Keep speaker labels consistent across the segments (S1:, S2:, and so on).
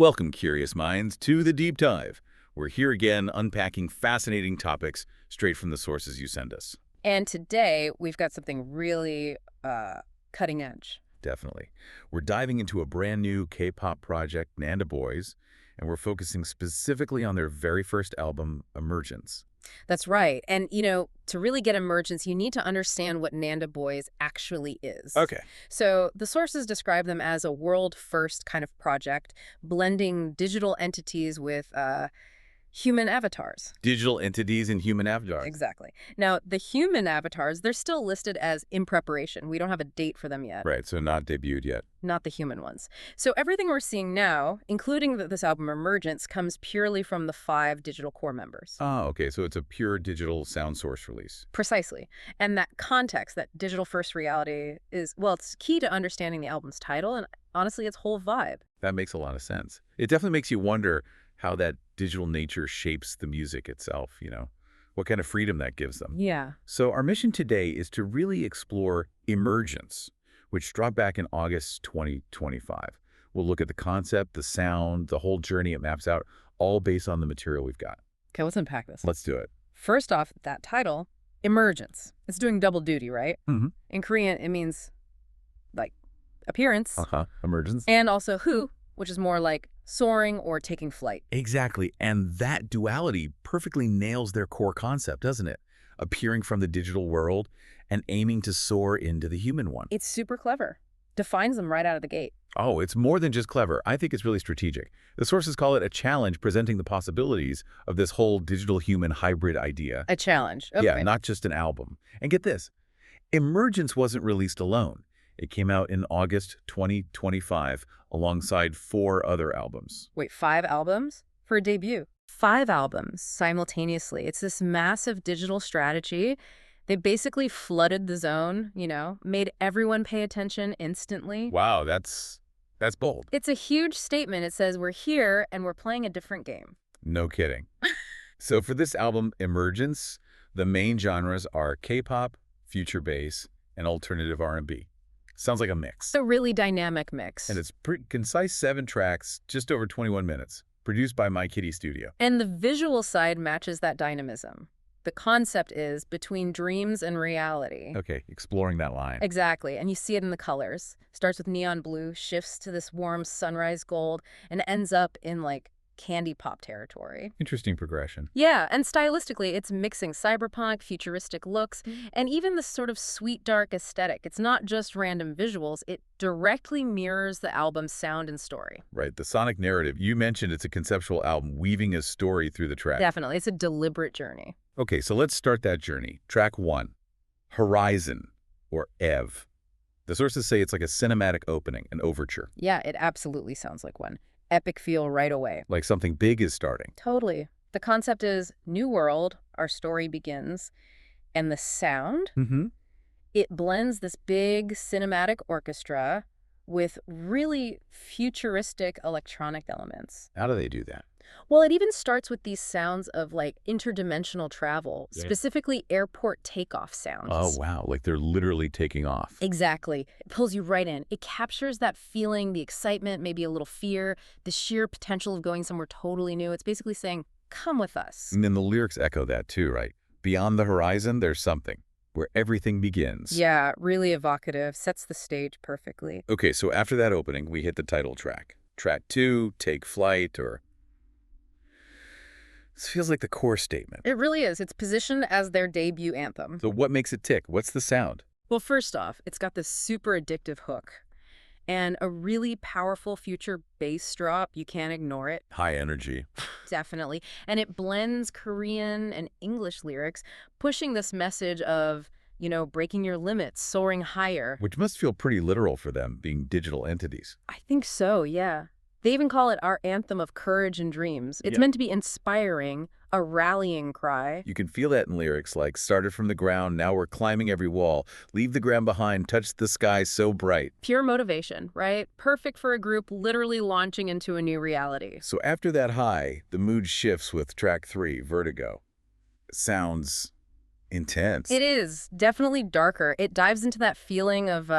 S1: Welcome, curious minds, to the Deep Dive. We're here again unpacking fascinating topics straight from the sources you send us.
S2: And today, we've got something really cutting edge.
S1: Definitely. We're diving into a brand new K-pop project, NANDA BOYS, and we're focusing specifically on their very first album, Emergence.
S2: That's right. And, to really get emergence, you need to understand what NANDA Boys actually is.
S1: Okay.
S2: So the sources describe them as a world-first kind of project, blending digital entities with human avatars.
S1: Digital entities and human avatars.
S2: Exactly. Now, the human avatars, they're still listed as in preparation. We don't have a date for them yet.
S1: Right, so not debuted yet.
S2: Not the human ones. So everything we're seeing now, including this album Emergence, comes purely from the 5 digital core members.
S1: Oh, okay, so it's a pure digital sound source release.
S2: Precisely. And that context, that digital first reality is, well, it's key to understanding the album's title and honestly its whole vibe.
S1: That makes a lot of sense. It definitely makes you wonder how that digital nature shapes the music itself, what kind of freedom that gives them.
S2: Yeah.
S1: So our mission today is to really explore Emergence, which dropped back in August 2025. We'll look at the concept, the sound, the whole journey it maps out, all based on the material we've got.
S2: Okay, let's unpack this.
S1: Let's do it.
S2: First off, that title, Emergence. It's doing double duty, right?
S1: Mm-hmm.
S2: In Korean, it means, like, appearance.
S1: Emergence.
S2: And also hu, which is more like soaring or taking flight.
S1: Exactly. And that duality perfectly nails their core concept, doesn't it? Appearing from the digital world and aiming to soar into the human one.
S2: It's super clever. Defines them right out of the gate.
S1: Oh, it's more than just clever. I think it's really strategic. The sources call it a challenge presenting the possibilities of this whole digital-human hybrid idea.
S2: A challenge. Okay.
S1: Yeah, not just an album. And get this, Emergence wasn't released alone. It came out in August 2025 alongside 4 other albums.
S2: Wait, 5 albums? For a debut. 5 albums simultaneously. It's this massive digital strategy. They basically flooded the zone, made everyone pay attention instantly.
S1: Wow, that's bold.
S2: It's a huge statement. It says we're here and we're playing a different game.
S1: No kidding. So for this album, Emergence, the main genres are K-pop, future bass, and alternative R&B. Sounds like a mix.
S2: It's a really dynamic mix.
S1: And it's pretty concise 7 tracks, just over 21 minutes, produced by My Kitty Studio.
S2: And the visual side matches that dynamism. The concept is between dreams and reality.
S1: Okay, exploring that line.
S2: Exactly, and you see it in the colors. Starts with neon blue, shifts to this warm sunrise gold, and ends up in, candy pop territory.
S1: Interesting progression.
S2: Yeah, and stylistically, it's mixing cyberpunk, futuristic looks, and even this sort of sweet, dark aesthetic. It's not just random visuals. It directly mirrors the album's sound and story.
S1: Right, the sonic narrative. You mentioned it's a conceptual album weaving a story through the track.
S2: Definitely. It's a deliberate journey.
S1: Okay, so let's start that journey. Track 1, Horizon, or EV. The sources say it's like a cinematic opening, an overture.
S2: Yeah, it absolutely sounds like one. Epic feel right away.
S1: Like something big is starting.
S2: Totally. The concept is new world, our story begins, and the sound, it blends this big cinematic orchestra with really futuristic electronic elements.
S1: How do they do that?
S2: Well, it even starts with these sounds of interdimensional travel, specifically airport takeoff sounds.
S1: Oh, wow. Like they're literally taking off.
S2: Exactly. It pulls you right in. It captures that feeling, the excitement, maybe a little fear, the sheer potential of going somewhere totally new. It's basically saying, come with us.
S1: And then the lyrics echo that too, right? Beyond the horizon, there's something where everything begins.
S2: Yeah, really evocative. Sets the stage perfectly.
S1: Okay, so after that opening, we hit the title track. Track 2, Take Flight, or... This feels like the core statement.
S2: It really is. It's positioned as their debut anthem.
S1: So what makes it tick? What's the sound?
S2: Well, first off, it's got this super addictive hook and a really powerful future bass drop. You can't ignore it.
S1: High energy.
S2: Definitely. And it blends Korean and English lyrics, pushing this message of, breaking your limits, soaring higher.
S1: Which must feel pretty literal for them, being digital entities.
S2: I think so, yeah. They even call it our anthem of courage and dreams. It's meant to be inspiring, a rallying cry.
S1: You can feel that in lyrics like, started from the ground, now we're climbing every wall. Leave the ground behind, touch the sky so bright.
S2: Pure motivation, right? Perfect for a group literally launching into a new reality.
S1: So after that high, the mood shifts with track 3, Vertigo. Sounds Intense.
S2: It is definitely darker. It dives into that feeling of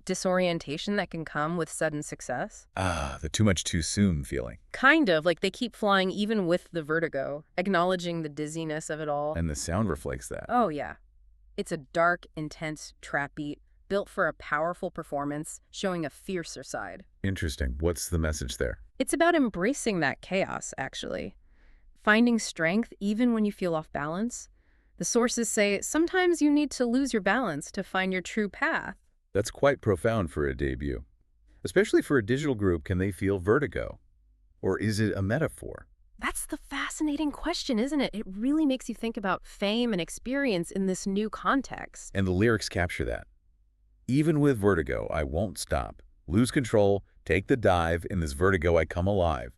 S2: disorientation that can come with sudden success.
S1: Ah, the too much too soon feeling.
S2: Kind of, like they keep flying even with the vertigo, acknowledging the dizziness of it all.
S1: And the sound reflects that.
S2: Oh, yeah. It's a dark, intense trap beat, built for a powerful performance, showing a fiercer side.
S1: Interesting. What's the message there?
S2: It's about embracing that chaos, actually. Finding strength even when you feel off balance. The sources say sometimes you need to lose your balance to find your true path.
S1: That's quite profound for a debut. Especially for a digital group, can they feel vertigo? Or is it a metaphor?
S2: That's the fascinating question, isn't it? It really makes you think about fame and experience in this new context.
S1: And the lyrics capture that. Even with vertigo, I won't stop. Lose control, take the dive, in this vertigo I come alive.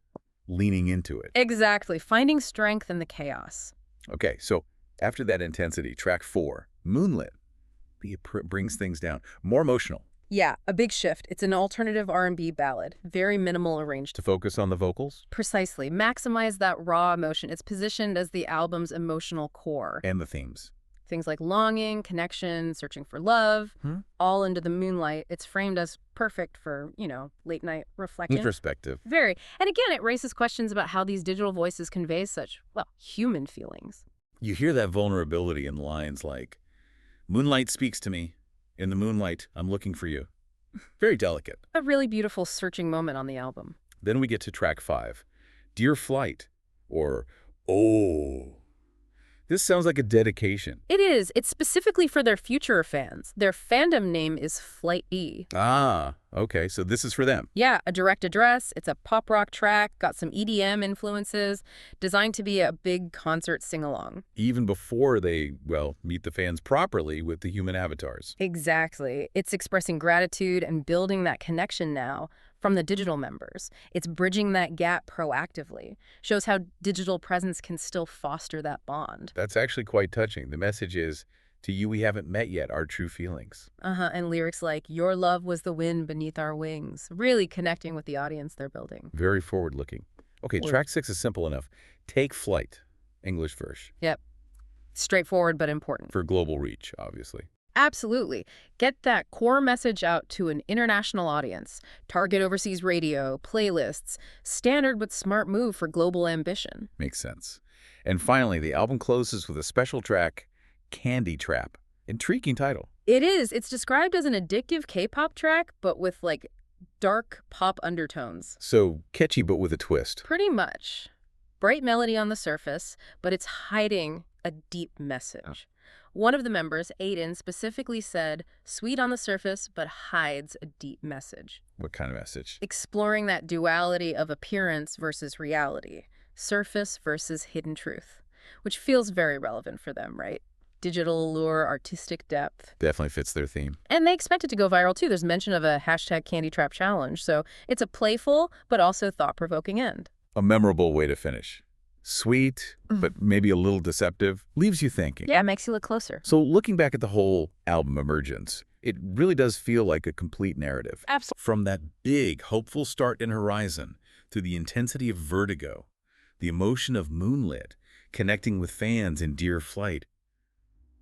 S1: Leaning into it.
S2: Exactly, finding strength in the chaos.
S1: Okay, so after that intensity, track 4, Moonlit. It brings things down. More emotional.
S2: Yeah, a big shift. It's an alternative R&B ballad, very minimal arranged.
S1: To focus on the vocals?
S2: Precisely. Maximize that raw emotion. It's positioned as the album's emotional core.
S1: And the themes.
S2: Things like longing, connection, searching for love, all under the moonlight. It's framed as perfect for, late night reflection.
S1: Introspective.
S2: Very. And again, it raises questions about how these digital voices convey such, human feelings.
S1: You hear that vulnerability in lines like, "Moonlight speaks to me. In the moonlight, I'm looking for you." Very delicate.
S2: A really beautiful searching moment on the album.
S1: Then we get to track 5, Dear Flight, or Oh. This sounds like a dedication.
S2: It is. It's specifically for their future fans. Their fandom name is Flight E.
S1: Ah, okay, so this is for them.
S2: Yeah, a direct address. It's a pop rock track, got some EDM influences, designed to be a big concert sing-along.
S1: Even before they, meet the fans properly with the human avatars.
S2: Exactly. It's expressing gratitude and building that connection now from the digital members. It's bridging that gap proactively. Shows how digital presence can still foster that bond.
S1: That's actually quite touching. The message is, to you we haven't met yet, our true feelings.
S2: And lyrics like, your love was the wind beneath our wings, really connecting with the audience they're building.
S1: Very forward-looking. Okay, track 6 is simple enough. Take Flight, English verse.
S2: Yep. Straightforward but important.
S1: For global reach, obviously.
S2: Absolutely. Get that core message out to an international audience. Target overseas radio, playlists, standard but smart move for global ambition.
S1: Makes sense. And finally, the album closes with a special track, Candy Trap. Intriguing title.
S2: It is. It's described as an addictive K-pop track, but with, dark pop undertones.
S1: So catchy but with a twist.
S2: Pretty much. Bright melody on the surface, but it's hiding a deep message. One of the members, Aiden, specifically said, sweet on the surface, but hides a deep message.
S1: What kind of message?
S2: Exploring that duality of appearance versus reality, surface versus hidden truth, which feels very relevant for them, right? Digital allure, artistic depth.
S1: Definitely fits their theme.
S2: And they expect it to go viral, too. There's mention of a hashtag Candy Trap challenge, so it's a playful but also thought-provoking end.
S1: A memorable way to finish. Sweet, but maybe a little deceptive, leaves you thinking.
S2: Yeah, it makes you look closer.
S1: So looking back at the whole album Emergence, it really does feel like a complete narrative.
S2: Absolutely.
S1: From that big, hopeful start in Horizon, to the intensity of Vertigo, the emotion of Moonlit, connecting with fans in Dear Flight,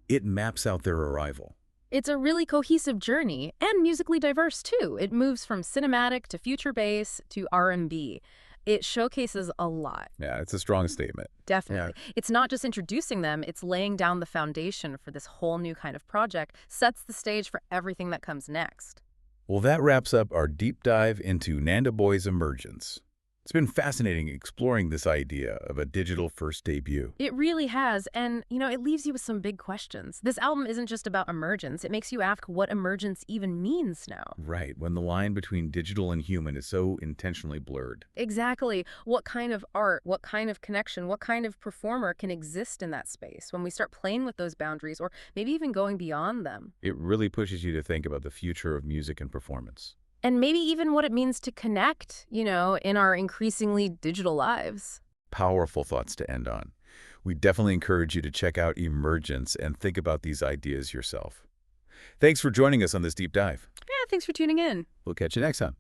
S1: it maps out their arrival.
S2: It's a really cohesive journey, and musically diverse, too. It moves from cinematic to future bass to R&B. It showcases a lot.
S1: Yeah, it's a strong statement.
S2: Definitely. Yeah. It's not just introducing them, it's laying down the foundation for this whole new kind of project, sets the stage for everything that comes next.
S1: Well, that wraps up our deep dive into NANDA BOYS' Emergence. It's been fascinating exploring this idea of a digital first debut.
S2: It really has, and, it leaves you with some big questions. This album isn't just about emergence. It makes you ask what emergence even means now.
S1: Right, when the line between digital and human is so intentionally blurred.
S2: Exactly. What kind of art, what kind of connection, what kind of performer can exist in that space when we start playing with those boundaries or maybe even going beyond them?
S1: It really pushes you to think about the future of music and performance.
S2: And maybe even what it means to connect, in our increasingly digital lives.
S1: Powerful thoughts to end on. We definitely encourage you to check out Emergence and think about these ideas yourself. Thanks for joining us on this deep dive.
S2: Yeah, thanks for tuning in.
S1: We'll catch you next time.